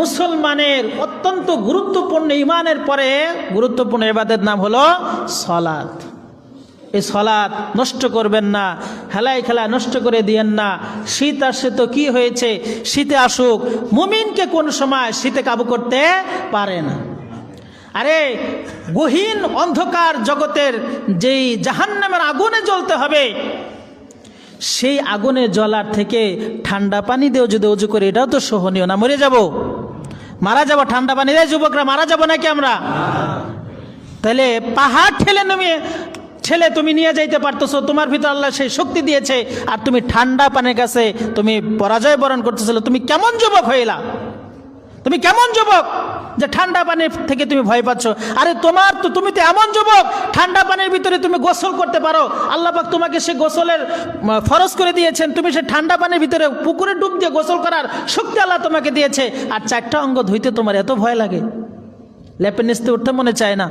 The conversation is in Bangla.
মুসলমানের অত্যন্ত গুরুত্বপূর্ণ, ইমানের পরে গুরুত্বপূর্ণ ইবাদতের নাম হলো সালাত। এই সালাত নষ্ট করবেন না, হেলায় খেলায় নষ্ট করে দিয়েন না। শীত আসছে তো কি হয়েছে, শীতে আসুক, মুমিনকে কোন সময় শীতে কাবু করতে পারে না। আরে গহীন অন্ধকার জগতের যেই জাহান্নামের আগুনে জ্বলতে হবে, সেই আগুনে জ্বলার থেকে ঠান্ডা পানি দিয়েও যদি অজু করে, এটাও তো সহনীয় না? মরে যাব, মারা যাব ঠান্ডা পানি দিয়ে, যুবকরা মারা যাব নাকি আমরা? তাহলে পাহাড় ঠেলে তুমি নিয়ে যাইতে পারতেছো, তোমার ভিতর আল্লাহ সেই শক্তি দিয়েছে, আর তুমি ঠান্ডা পানির কাছে তুমি পরাজয় বরণ করতেছিল। তুমি কেমন যুবক হইলা? তুমি কেমন যুবক যে ঠান্ডা পানির থেকে তুমি ভয় পাচ্ছ? আরে তুমি তো এমন যুবক, ঠান্ডা পানির ভিতরে তুমি গোসল করতে পারো। আল্লাহ পাক তোমাকে সে গোসলের ফরজ করে দিয়েছেন, তুমি সে ঠান্ডা পানির ভিতরে পুকুরে ডুব দিয়ে গোসল করার শক্তি আল্লাহ তোমাকে দিয়েছে। আর 4টা অঙ্গ ধুইতে তোমার এত ভয় লাগে, লেপের নিচতে উঠতে মনে চায় না।